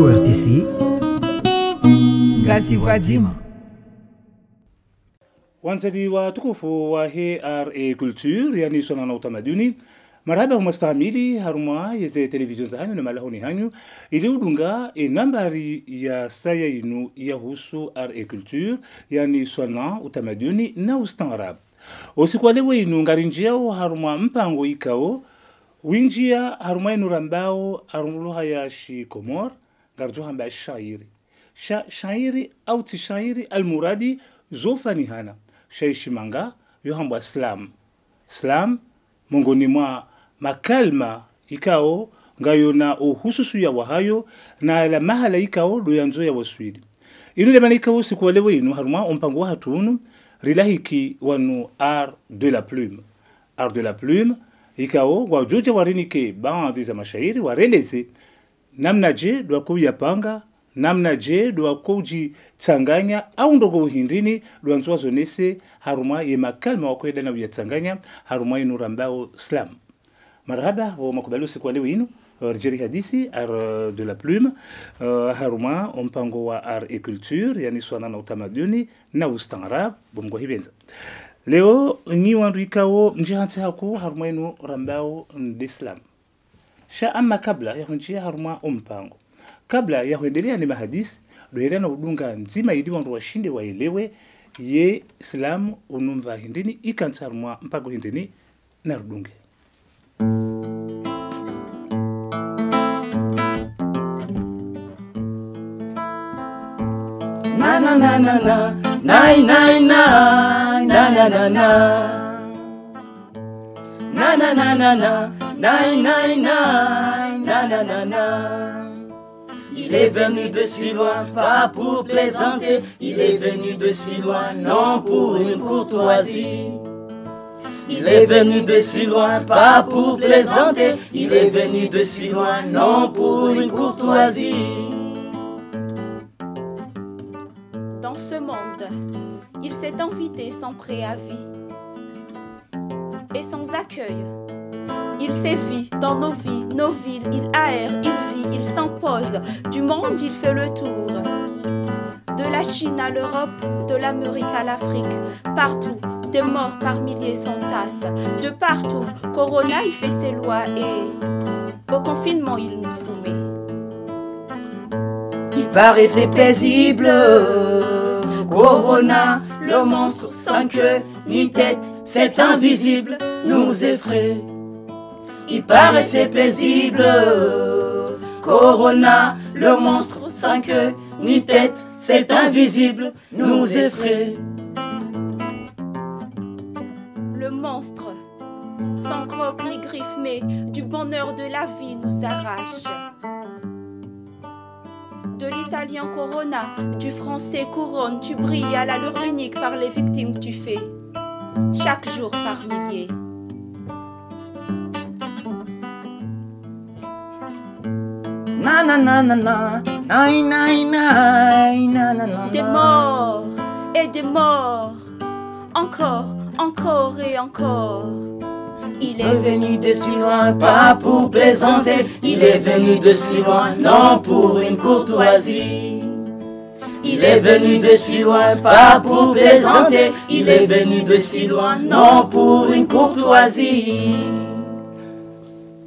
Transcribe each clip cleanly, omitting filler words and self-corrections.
ORTC Gasiwazima. Wanzali wa tukufu wa HRA Culture yani sona na utamaduni marhaba mustahimili haruma ya television za hanyu na malahoni hanyu ili udunga nambari ya saya inu ya husu RA Culture yani sona utamaduni na ustaarab usiku lewe inu ngarinjia haruma mpango ikao winjia haruma inu rambao harumuluha ya shi Komor ngarjuha mba shairi shairi au tishairi almuradi zofani hana shaishimanga yohambwa slam mongoni mwa makalma ikao ngayo na uhususu ya wahayo na la mahala ikao do yanzo ya waswidi inu le manika siku lewe inu haruma umpango wa hatunu rilahiki wanu art de la plume ikao wa joja warinike baadhi za mashairi wareleze namna je do kuyapanga namna je do koji tsanganya au ndogo hindini do anzwa zonese haruma ye makalma wakwenda na yatsanganya haruma inu rambao slam marhaba wa makubalo siku leo inu rjeri hadisi art de la plume haruma mpango wa art et culture yani swana na utamaduni na ustaarab bomgo hibenza leo ni wandu ikao njihanti haku haruma inu rambao d'islam sha amma kabla ya hunjia haruma mpango kabla ya kuendelea ni mahadisi dohera na udunga nzima ili wandu washinde waelewe ye Islam unumva hindini ikansarumwa mpago hindini na rudunge na na na na na nai nai na na na na na na na na na na nai nai na na na na. Il est venu de si loin, pas pour plaisanter. Il est venu de si loin, non pour une courtoisie. Il est venu de si loin, pas pour plaisanter. Il est venu de si loin, non pour une courtoisie. Dans ce monde, il s'est invité sans préavis et sans accueil. Il sévit dans nos vies, nos villes, il aère, il vit, il s'impose. Du monde, il fait le tour. De la Chine à l'Europe, de l'Amérique à l'Afrique, partout, des morts par milliers s'entassent. De partout, Corona, il fait ses lois et au confinement, il nous soumet. Il paraissait paisible, Corona, le monstre sans queue ni tête, c'est invisible, nous effraie. Il paraissait paisible, Corona, le monstre sans queue ni tête, c'est invisible, nous effraie. Le monstre, sans croque ni griffe, mais du bonheur de la vie nous arrache. De l'italien Corona, du français couronne, tu brilles à l'allure unique par les victimes que tu fais, chaque jour par milliers. Na na na na na, nai nai nai, na na na. Des morts et des morts, encore, encore et encore. Il est venu de si loin, pas pour plaisanter. Il est venu de si loin, non pour une courtoisie. Il est venu de si loin, pas pour plaisanter. Il est venu de si loin, non pour une courtoisie.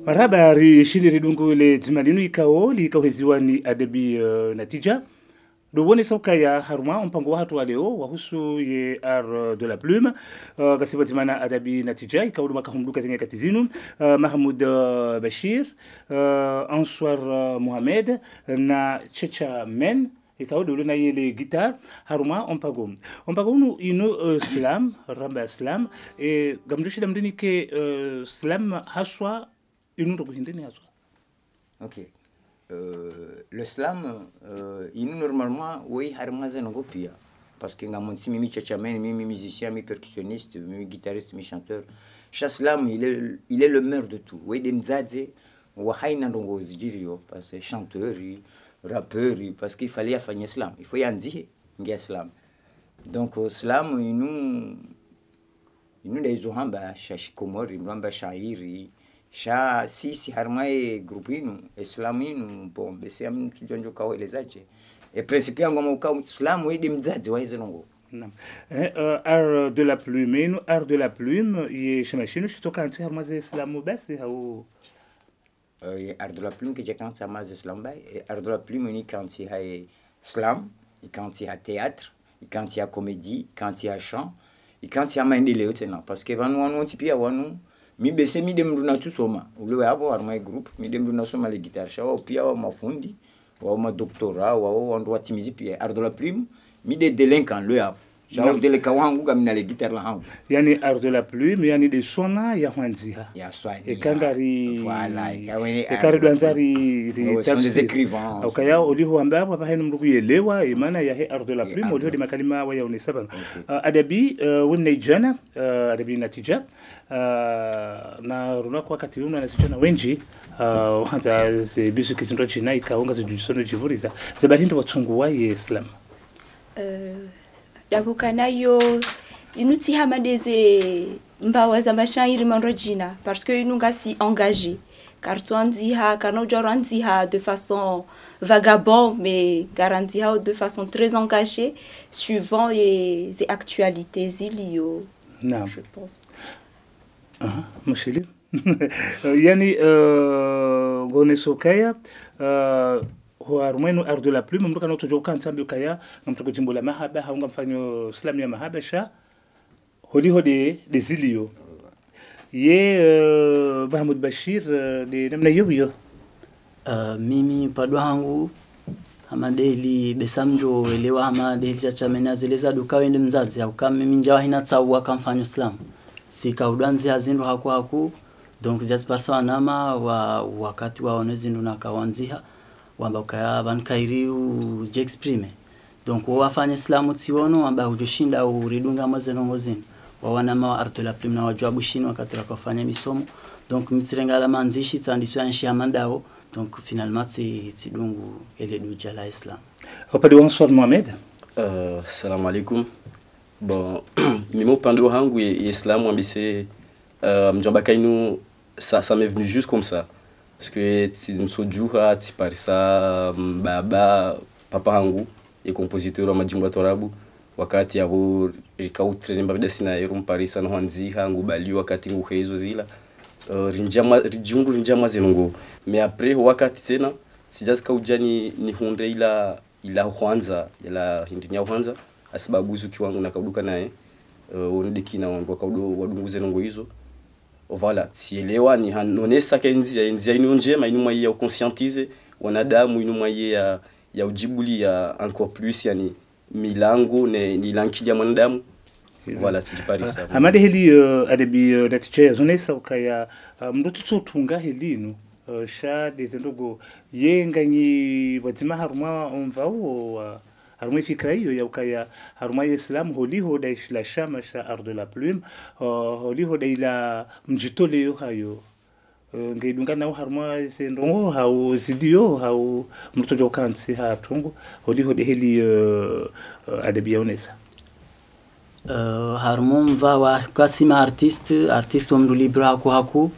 marhaba rishini ridungu le timalinu ikao likauheziwa ni adabi natija Dowone sauka ya haruma mpango wa hatu wa leo wahusu ye art de la plume gasibatimana adabi natija ikawulu makahumduka zinga katizinu Mahmoud Bashir Answar Mohamed na Checha Men ikawulu na yele guitar haruma mpango unu inu slam ramba slam gamdushi damdini ke slam haswa inu ndogo hindini haswa. Ok. Le slam, il nous normalement, oui, pia. Parce que nous avons mimi tchatchamen, mimi musicien, mimi percussionniste, mimi guitariste, mimi chanteur. Chaque slam, il est le meilleur de tout. Oui, des mzadze, wahaina ndongo zidirio, parce que chanteur, rappeur, parce qu'il fallait faire slam. Il faut y en dire, slam. Donc, slam, il nous des ohamba, Komor, il nous shairi, sha sisi harmaye grupinu islaminu bombe si am tujonjo kaelezaje e principe yangu mauka islamu idi mzazi wa hizo ngo. Art de la plume, art de la plume, ye shemashinu shitoka anti harmaze islamu basi au art de la plume que j'ai quand ça maz islam bay art de la plume ni quand il y a islam, quand il y a théâtre, quand il y a comédie, quand il y a chant, et quand il y a maendeleo tena parce que wanu tipia wanu mi bese mi dem runa tu soma ule hapo harmaye group mi dem runa soma le guitar shawa pia wa mafundi wa ma doctorat wa ndo watimizi pia art de la plume mi de delinquant le hapo shawa delinquant wangu gamina le guitar la hangu yani art de la plume yani de sona ya hwanziha ya swani e kangari voilà e kari dwanzari sont des écrivains okaya oliho ambapo hapa henu mrugu yelewa imana ya he art de la plume oliho de makalima wa yauni sabana adabi wenne jana adabi natija na runa kwa wakati huu na sichana wengi hata bisu kitindo china ikaonga zijusono jivuriza zabatindo watsunguwa ye islam Dabukanayo inuti hamadeze mbawa za mashairi manrojina parce que inunga si engagé car tuanziha car nojoranziha de façon vagabond mais garantiha de façon très engagée suivant les actualités ilio. Non, je pense. Mashili yani gonesokaya harumwenu art de la plume mruka notojo kansambi kaya mtuko jimbo la mahaba haunga mfanyo islam ya mahaba sha holiho de zilio ye Mahmoud Bashir de namna yoyo mimi padwa hangu amadeli besamjo elewa amadeli chacha menazeleza duka wende mzazi au kama mimi njawa hina tsawa kamfanyo islam sikaudanzi hazindu haku donc jasipasa nama wakati waonezi ndo nakawanziha wamba ukaya bankairiu j'exprime donc wafanya islamu tiono wamba ujoshinda uridunga mazenongozini wawanama wa art de la plume na wajabu shini wakati wakafanya misomo donc mitsirengala manzishi tsandiswa nshi amandao donc finalement c'est dungu ele duja la islam. Opadi Wansoir Mohamed. Salam alaikum. Bon mimo pando hangu islam ambise mjomba kainu ça m'est venu juste comme ça. Parce que si msojua tiparisa baba papa hangu et compositeur wa majimbo torabu wakati yabo rikautre mbabida sina yero mparisa no hanzi hangu bali wakati nguhezo zila rinjama zenongo mais après wakati tena sijaska ujani ni hunde ila kwanza ila hindinya kwanza asibabu zuki wangu nakauduka naye onidiki na wangu kaudo wadunguze nongo hizo. Voilà, sielewa ni hanonesa kenzi ya inu njema inu mwaye ya conscientiser wanadamu inu mwaye ya ujibuli ya encore plus yani milango ni lankilia mwanadamu. Voilà, sijiparisa. Amade heli adabi natiche zonesa ukaya mrutu tunga helinu sha dezendogo yenganyi wazima haruma onvao harumai fikra hiyo ya ukaya harumai islam holiho da la shama sha art de la plume holiho da ila mjitole yo hayo ngaidunga na harumai sendongo hau zidio hau mtojo kansi hatungo holiho de heli adabia onesa harmon va wa kasima artiste omdu libre haku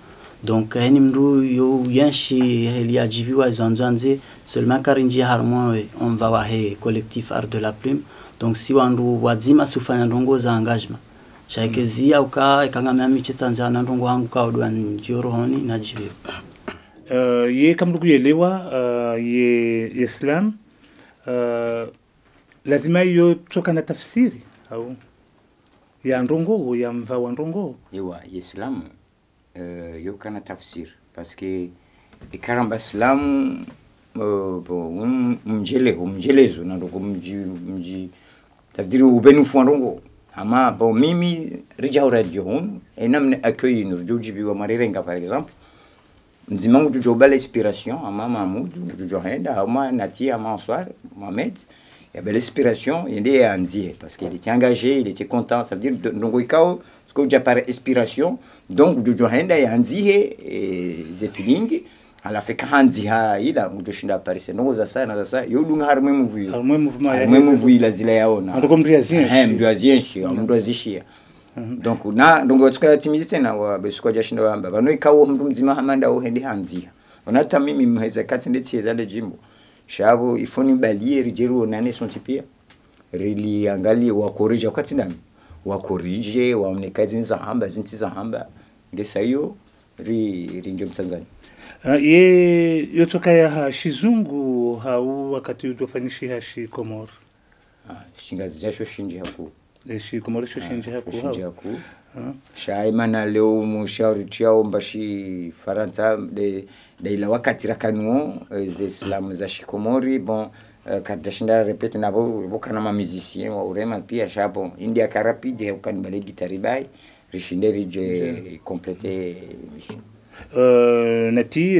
donc heni mru yo yanshi heli ajibiwa zanzanze seulement karinji harmon on va wa he collectif art de la plume donc si wandu wazima sufanya ndongo za engagement shaikezi au ka ikanga mami chetsanza na ndongo hangu ka odwa njoro honi na jibiwa ye kamrugu yelewa ye islam lazima yo toka na tafsiri au ya ndongo ya mva wa ndongo yewa islam yo kana tafsir parce que ikaramba islam mjelezo na ndongo mji tafsiri ubenu ndongo ama bon mimi rija radio hon enamne accueil no jojibi wa marirenga par exemple ndimangu jojobala inspiration ama Mahmoud jojohenda ama Nati ama Wansoir Mohamed. Il y avait l'inspiration, il est andié parce qu'il était engagé, il était content. Ça veut dire donc ce que j'ai par inspiration, donc du johenda et andié et zefiling, à la fait qu'andiha il a du chinda Paris. Non ça ça, yo dung harme mouvement la zila yaona. Ando comme riazien. Riazien chi, on doit zichia. donc ndongo tukayatimiza tena wa besiko jashinda wamba bano ikawo mndu mzima hamanda uhendi hanzia onata mimi mheza kati ndeti zale jimbo shabo ifoni balieri jeru nane sonti pia rili angali wakorije wakati nami wakorije waonekazi za hamba zinti za hamba ngesayo ringe Mtanzania ye yotoka ya shizungu hau wakati utofanishi hashi Komoro shingazi jasho shinji haku shi Komoro shinji haku shaimana leo mushauri tiao mbashi Faransa de ila wakati rakanuo ze Islam za Shikomori bon kadashinda repete nabo bokana ma musicien wa urema pia shapo india karapide ukani bale gitaribai rishinderi je complete mission nati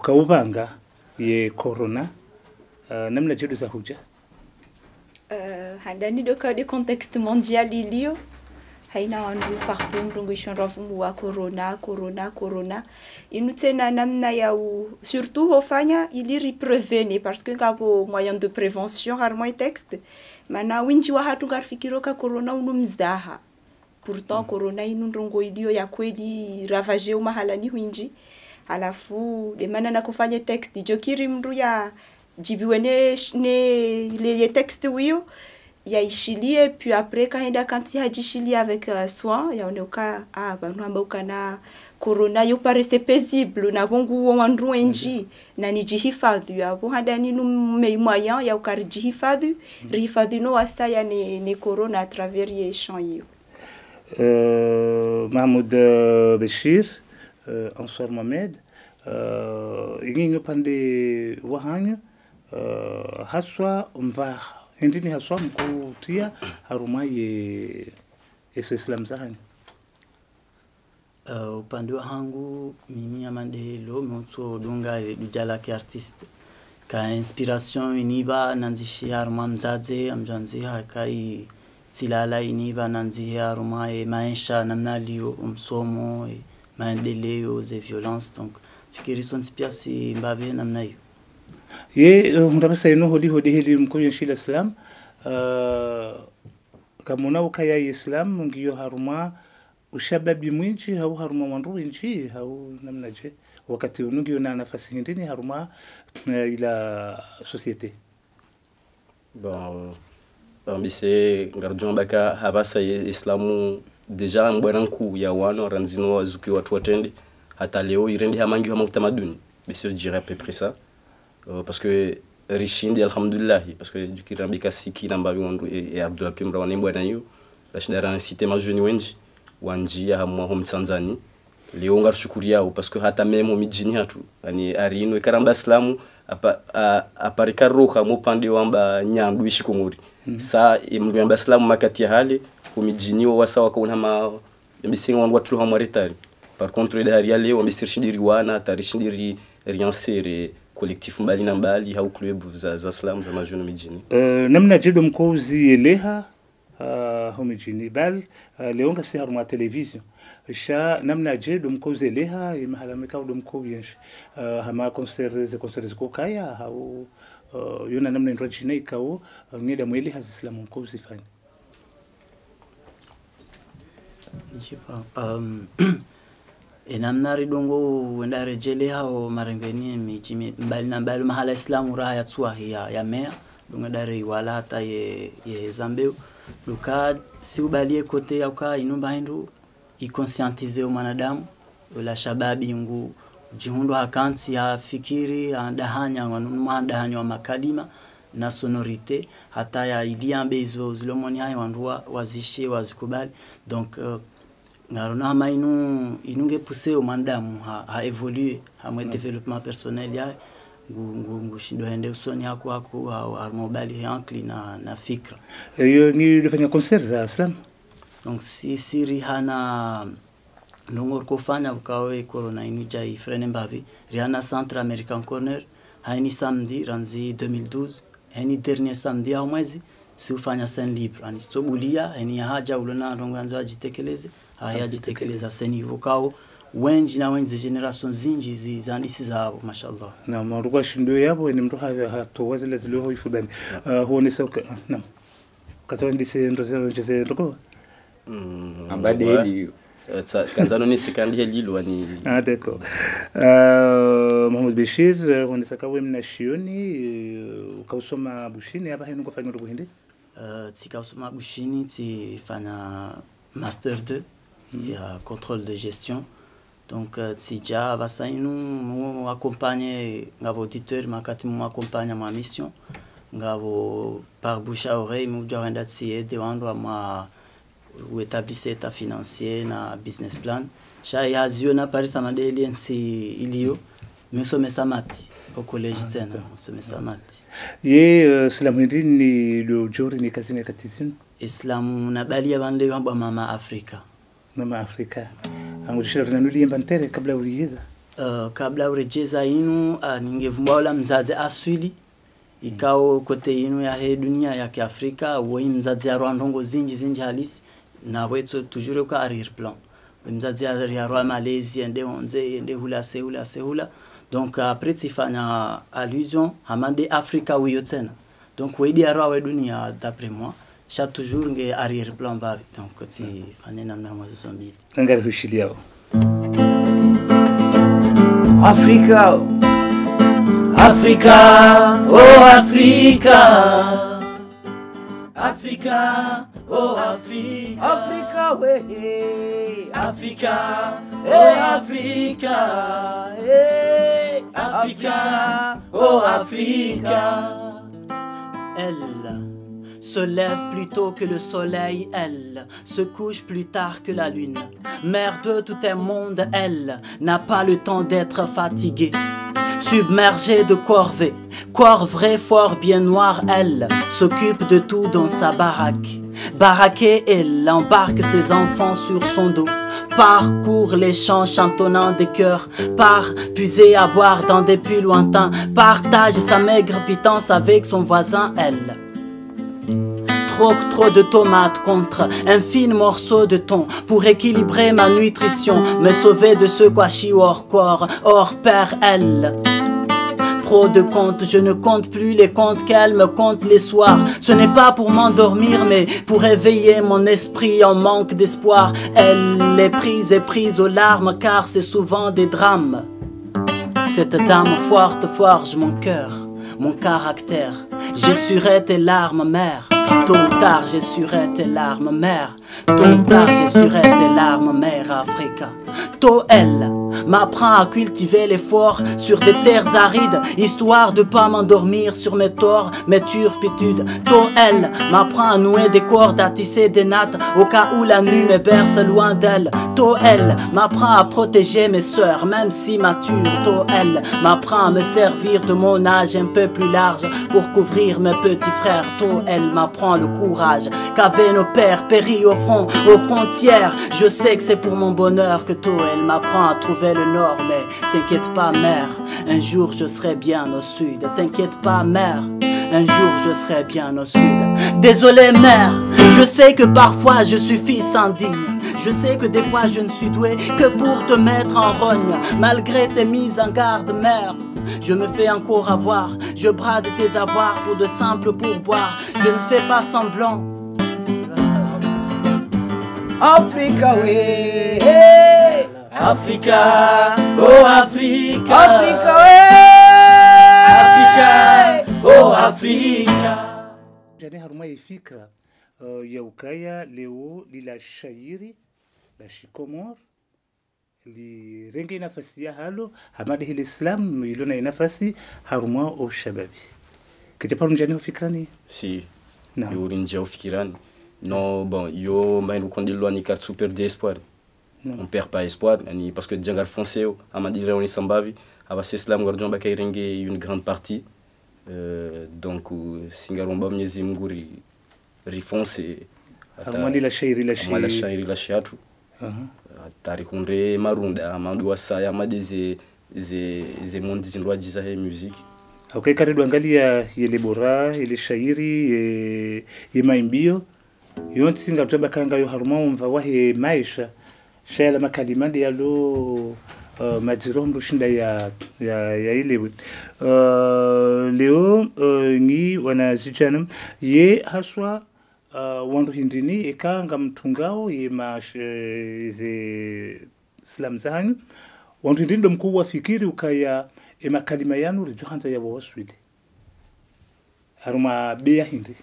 kaubanga ye corona namna jedu za huja handani doka de contexte mondial ilio haina wandu partout mrungishon rafumu wa corona inu tena namna ya surtout hofanya ili prevenir parce que kapo moyen de prévention harmo texte mana winji wa hatu garfikiroka corona unumzdaha pourtant corona inu ndrongo ilio ya kweli ravage mahala ni winji alafu de mana na kufanya texte jokiri mru ya jibiwene ne le texte wio ya ishilie puis après kaenda kanti hajishilie avec soin ya oneka banu ambao kana corona yo pareste paisible na bongu wandu enji na nijihifadhi yabo hada ninu moyen ya ukarijihifadhi rihifadhi no asta ya ne corona à travers les champs Mahmoud Bashir Ansar Mohamed inginyo pande wahanyo haswa mva ndini haswa mkutia haruma ye Islam zahani upande wangu mimi amandelo mtu dunga dujala ki artiste ka inspiration iniba nanzishi haruma mzaze amjanzi hakai tilala iniba nanzi haruma maisha namna liyo msomo maendeleo ze violence donc fikiri son spiasi mbabe namna hiyo ye ndabasa ino hodi hili mkoyo shila Islam kamuna ukaya Islam ngiyo haruma ushababi mwinji au haruma wandu winji au namna je wakati unungiyo na nafasi hindini haruma ila societe bon ambise ngarjon baka habasa Islamu deja mbwananku ya wano ranzino wazuki watu watende hata leo irendi hamangi hama utamaduni bisi je dirais à peu près ça parce que rishindi alhamdulillah parce que du kirambika siki namba wandu e Abdullah Pimra wanembwa na hiyo rashidara cité ma jeune wenji wanjia hamwa hom Tanzania leo ngarshukuri yao parce que hata memo mijini hatu yani arino ikaramba islamu aparika roha mo pande wamba nyandu ishikomori sa imru yamba islamu makati hali umijini wasa wakaona ma mbisi wangu watu ha maritari par contre ile hali leo mbisirshidiri wana tarishidiri rien sere collectif mbali na mbali au club za islam za majono mijini namna jedo mkozi eleha homijini bal leonga si haruma television sha namna jedo mkozi eleha imahala mekao do mkozi hama concert ko kaya au yona namna ndrojine ikao ngeda mweli has islam mkozi fanya namna ridongo wenda rejele hao marengeni mijimi mbali na mbali mahala islamu raha ya tsua ya mea dunga dare wala hata ye Zambeu duka si ubalie kote ya uka inumba hindu ikonscientize mwanadamu la shababi ngu jihundo hakansi ya fikiri andahanya wanumandahanya wa makadima na sonorite hata ya iliambe hizo zilomoni hayo wandua wazishe wazikubali donc ngarona ma inunge pousser au mandamu ha évoluer ha mo développement personnel ya ngu shindo hende usoni hako ha mobile yankli na fikra yo ni defanya concert za Islam donc si siri hana nongor ko fanya ukawe corona inuja ifrene mbabi riana centre american corner haini samedi ranzi 2012 haini dernier samedi au mwezi si ufanya scène libre ani stobulia haini haja ulona ronganzo ajitekeleze haya jitekeleza seni vokao wenji na wenji generation zinji zandisi zao mashallah na maruga shindo yabo ni mtu hato wazile zilo ifubani huone soka na katwa ndise ndo ndoko Ambadeli. Skanzano ni sikandi lilo ni. Ah d'accord. Mohamed Bashir unataka wewe mnashioni ukausoma bushini hapa hino kufanya rubuhindi? Tikausoma bushini tifanya master 2 ya contrôle de gestion. Donc tija basainu mu accompagner ngabo auditeur makati mu accompagner ma mission ngabo par bouche à oreille mu jawenda tsi de wando ma ou établisseur état financier na business plan cha yazio na Paris amadeli nsi ilio mesome samati au collège tena mesome samati ye Islamu ni lo jori ni kasine katizini Islamu na bali abande wa mama Afrika mama Afrika angudishira tunanuli mbantere kabla urejeza kabla urejeza inu ningevumbaula mzazi aswili ikao kote inu ya he dunia ya kiafrika wo mzazi ya rwandongo zinji halisi na wetu toujours ka arrière plan mzazi ya rwa Malaysia ende onze ende hula sehula donc après tifanya allusion hamande Afrika wiyo tena donc wedi ya rwa dunia d'après moi cha toujours nge arrière plan babi donc ti fanya namna mwazo zombili ngari hushiliao Africa oh Africa oh Africa Africa we Africa oh Africa Africa oh Africa. Elle se lève plus tôt que le soleil, elle se couche plus tard que la lune. Mère de tout un monde, elle n'a pas le temps d'être fatiguée. Submergée de corvées, corps vrai, fort, bien noir, elle s'occupe de tout dans sa baraque. Baraquée, elle embarque ses enfants sur son dos, parcourt les champs chantonnant des chœurs, part puiser à boire dans des puits lointains, partage sa maigre pitance avec son voisin, elle. Trop de tomates contre un fin morceau de thon pour équilibrer ma nutrition, me sauver de ce gâchis hors corps, hors père, elle. Pro de comptes, je ne compte plus les comptes qu'elle me compte les soirs. Ce n'est pas pour m'endormir, mais pour éveiller mon esprit en manque d'espoir. Elle est prise aux larmes, car c'est souvent des drames. Cette dame forte forge mon cœur, mon caractère. J'essuierai tes larmes, mère. Tôt ou tard, j'essuierai tes larmes, mère. Tôt ou tard, j'essuierai tes larmes, mère Africa. Tôt, elle m'apprend à cultiver l'effort sur des terres arides, histoire de pas m'endormir sur mes torts, mes turpitudes. Tôt, elle m'apprend à nouer des cordes, à tisser des nattes, au cas où la nuit me berce loin d'elle. Tôt, elle m'apprend à protéger mes sœurs, même si matures. Tôt, elle m'apprend à me servir de mon âge un peu plus large pour couvrir mes petits frères. Tôt, elle m'apprend le courage qu'avaient nos pères péris au front, aux frontières. Je sais que c'est pour mon bonheur que tôt elle m'apprend à trouver le nord. Mais t'inquiète pas, mère, un jour je serai bien au sud. T'inquiète pas, mère, un jour je serai bien au sud. Désolé, mère, je sais que parfois je suis fils indigne. Je sais que des fois je ne suis doué que pour te mettre en rogne. Malgré tes mises en garde, mère, je me fais encore avoir. Je brade tes avoirs pour de simples pourboires. Je ne fais pas semblant. Africa we Africa, oh Africa, Africa we Africa, oh Africa. Jani haruma ifikra ya ukaya leo lila shairi la shikomor li rengi nafasi ya halo hamadi hili Islam ilona nafasi haruma o shababi kitaparu njani ufikrani si na yo rinja ufikirani non bon yo mbaino kondilwa ni carte super d'espoir on perd pas espoir parce que Djangar Foncé amadi réuni sambavi abase Islam gorjon bakay renge une grande partie donc singaromba Mwenyezi Mungu rifonse harumani la shairi la shiatu tarihunde marunda amandu wasaya amadeze ze monde zindwa jiza he musique. Okay, karibu angalia ile bora ile shairi ye maimbio yonti singa tuba kanga yo haruma umva wahe maisha shala makalimandi yalo majirondo shinda ya ile leo ni wana zijana ye haswa wandu hindini ikanga mtungao yema ze slam zanyu wandu hindini ndo mkuu wa fikiri ukaya ema kalima yanu rijuhanza ya waswidi haruma beya hindi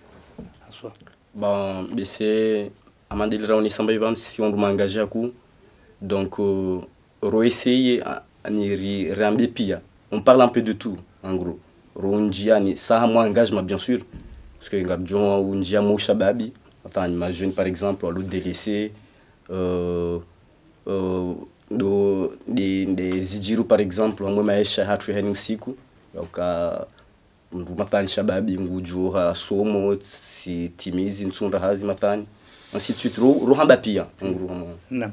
aswa bon bese amandeli raoni samba ivan si on m'engager ku donc essayer ani rambe pia on parle un peu de tout en gros ronjiani ça moi engagement bien sûr parce que ngadjon unjia mo shababi enfin ma jeune par exemple à l'autre délaissé do des ijiru par exemple moi maisha hatu hani usiku uka matani shababi ngujura somo si timizi nsunda hazi matani ainsi de suite rohamba pia nguru naam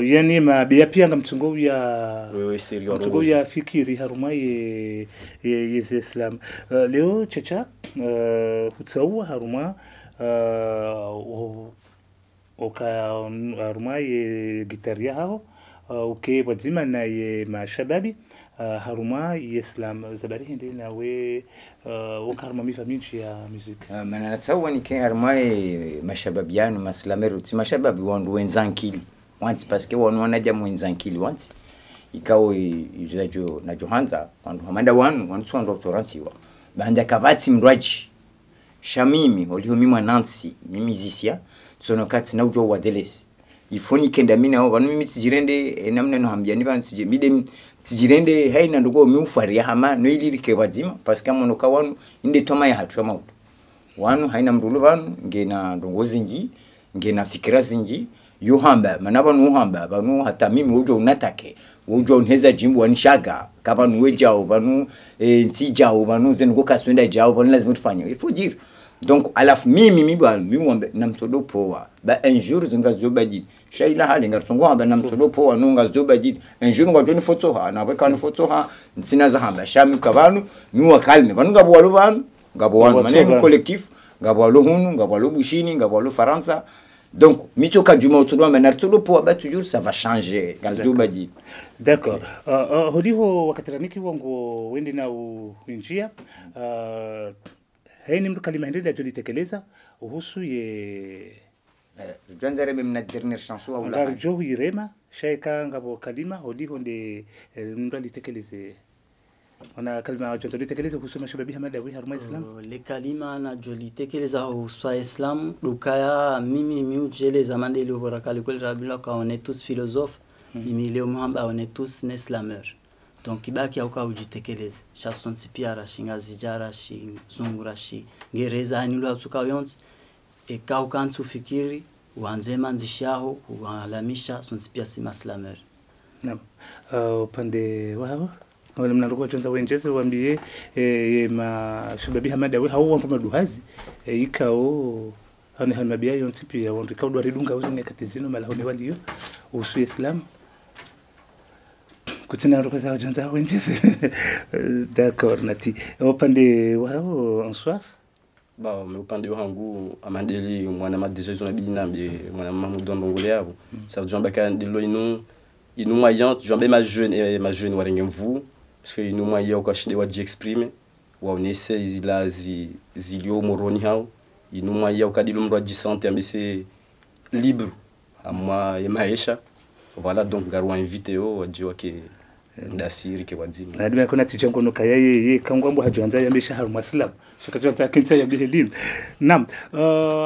yani ma bia pia ngamtungo ya wewe serio mtungo ya fikiri haruma ye Islam leo chacha hutsawa haruma oka haruma ye gitaria hao uke wazima na ye mashababi haruma Islam zabari hindi na we ukarma mifaminchi ya muziki maana natsawa ni ke haruma mashababi yanu maslameru ti mashababi wandu wenzankili once parce que wanaja mwenzankili once ikao ijajo na Johanza wandu hamanda wanu wandu torantiwa banda kabati mrwaji shamimi olio mimi Nancy mimi zisia sono kati na ujo wa delesi ifoni kenda mina ho banu mimi tijirende namna no hambia ni banu mide tijirende haina ndugo miufaria hama no ilirike wazima parce que mono ka wanu inde toma ya hatu mauto wanu haina mrulu banu ngena ndongozi ngi ngena fikira zingi yo hamba manaba no hamba banu hata mimi ujo unatake ujo unheza jimbo wanishaga kaba nuwe jao banu nti jao banu zengo kaswenda jao banu lazima tufanye il faut dire donc alaf mimi bwana mimi wambe namtodo poa ba un jour zinga zobadi shaila hali ngatsongo aba namtodo poa nunga zobadi un jour ngajoni photo ha na beka photo ha ntsina za hamba shami kabanu mi wakalme banu ngabo walo banu ngabo wanu maneno collectif ngabo walo hunu ngabo walo bushini ngabo walo faransa donc mitoka juma otulwa menartodo poa ba toujours ça va changer ngazobadi d'accord hodiho wakatiraniki wangu wende na uinjia hei ni mtu kalima hindi ajolitekeleza uhusu ye tuanze rebe mna dernière chanson au la ngarjo hirema shaika ngabo kalima hodiho nde mtu alitekeleze ona kalima ajolitekeleza uhusu mashababi hamada wa haruma Islam le kalima na jolitekeleza uhusu Islam dukaya mimi miujeleza mandeli uborakali kweli rabila kwa on est tous philosophes mimi leo muhamba on est tous islameurs donc kibaki au ujitekeleze chanson pia shinga zijara shingzungura shi ngereza anilo atuka yonsi ekau kantu fikiri uanze manzishaho ualamisha sonsi pia si maslamer naam upande wao wale mnaruko chonza wenjeze waambie mashababi hamada we hao wampa maduhazi ikao hani hamabia yonsi pia wonde kaudwa ridunga uzine katizino malahoni walio usu Islam kutina roka za janza wenjeze d'accord nati upande wao en soir ba me upande wangu amandeli mwana madeja zona bina mbe mwana mamudo ndongole yabo ça veut dire que de loinu inu moyen jambe ma jeune warenge mvu parce que inu moyen ko shinde waji exprimer wa onese zilazi zilio moroni hao inu moyen ko dilo mro disante ambese libre à moi et maisha voilà donc garu invité o wajiwa ke ndasiri ke wadzima na dima kuna tichango no kayaye kangwambo hajanza yambesha haruma Islam shakatonta kincha ya bihelim nam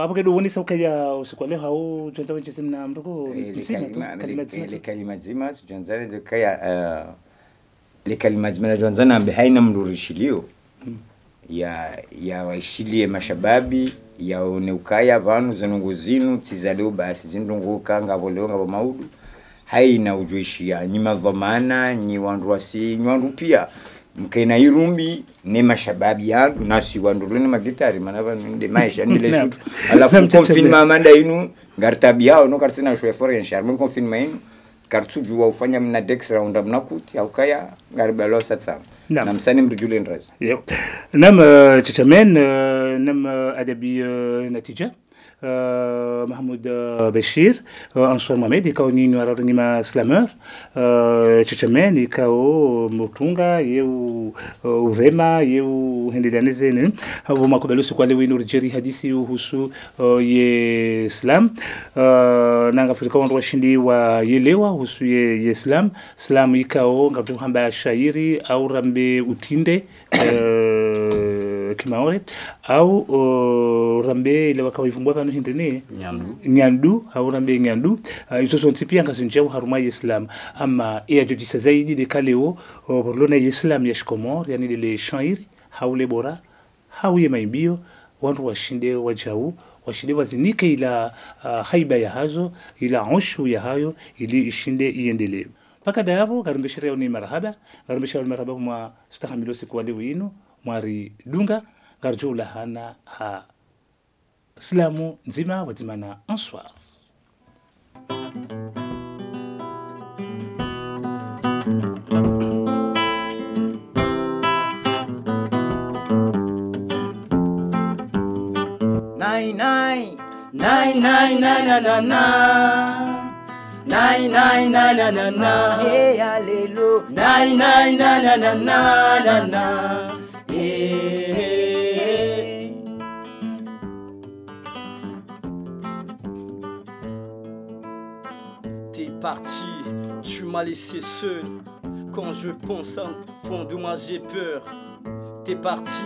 hapo kedo woni sauka ya usikwale hao jonza wenje simna mroko le kalima zima jonza le kaya le kalima zima jonza na mbe haina mrurishilio ya waishilie mashababi ya oneukaya vanu zenunguzinu tizaleo basi zindunguka ngabo ngabo maudu haina ujuishia nyima vamana ni wanduasi nywandu pia mkena irumbi ne mashababi yangu nasi wanduruni magitari manava nde maisha ndile sutu alafu konfinma manda inu ngartabia no kartsina shwe foreign charme konfinma inu kartuju wa ufanya mna dex round mnakuti au kaya ngarbalo satsa nam sani mrujule ndraza nam chichamen nam adabi natija Mahmoud Bashir, Answar Mohamed, ikaw ninyo araw ni ma slammer, Chichamen, ikaw Mutunga, yeu Urema, yeu Hendelane zene, hapo makubalusi kwa lewe inurjeri hadisi uhusu ye Islam, nanga Afrika wanruwashindi wa yelewa uhusu ye Islam, Islam ikaw ngabtu hamba shairi au rambe utinde, kimaore au rambe ile wakawivumbwa pano hindene nyandu au rambe nyandu izo zonti pia ngazinjeu haruma Islam ama jojisa zaidi de kaleo borlona Islam ya shkomor yani le shairi haule bora hauye maibio wantu washinde wajau washinde wazinike ila haiba ya hazo ila onshu ya hayo ili ishinde iendelee paka davo garumbeshera ni marhaba mwa stahamilo siku wale wino mwari dunga garjula hana ha Islamu nzima wazimana Answar. Nai nai Nai nai nai na na na. Nai nai nai na na na. hey alelo Nai nai nai na na na na na. Hey. T'es parti, tu m'as laissé seul. Quand je pense à fond de moi j'ai peur. T'es parti,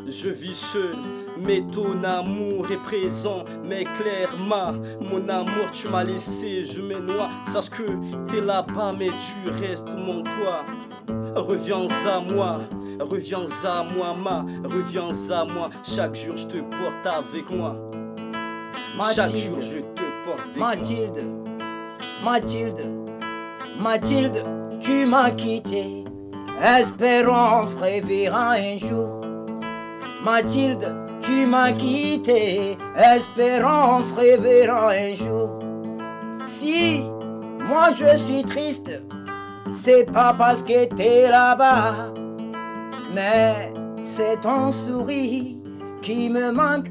je vis seul. Mais ton amour est présent, mais clairement, mon amour tu m'as laissé, je me noie. Sache que t'es là-bas, mais tu restes mon toit. Reviens à moi, ma, reviens à moi. Chaque jour je te porte avec moi. Chaque jour je te porte avec Mathilde, Mathilde, Mathilde, tu m'as quitté. Espérance reverra un jour. Mathilde, tu m'as quitté. Espérance reverra un jour. Si moi je suis triste, c'est pas parce que t'es là-bas, mais c'est ton sourire qui me manque,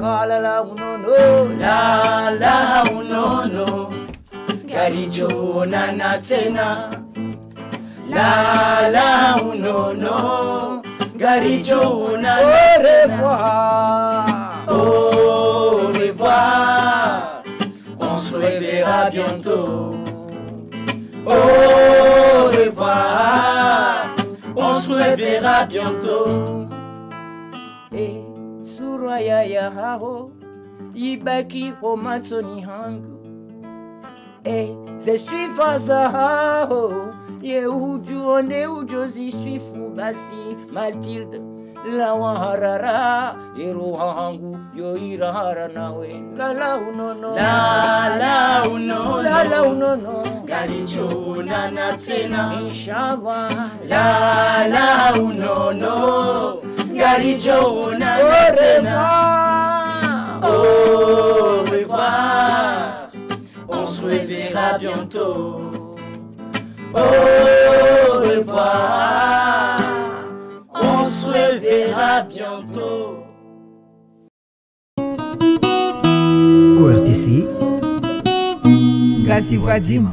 ah la la ou non non, La la oh no no, Garijo nana tena. La la oh no no, Garijo nana tena. Au revoir, on se reverra bientôt. Au revoir, on se reverra bientôt. Eh, suraya ya hao, ibaki homatsoni hangu. Eh, c'est suifaza hao, ye ujuone ujozi suifu basi Mathilde. La waharara, iroha hangu, yo irahara nawe. La la unono, La uno la unono, Garijo nana tena. inshallah. La uno no, Garijo nana tena. Au revoir, on se reverra bientôt. Au revoir, on se reverra bientôt. ORTC Gasiva Dima.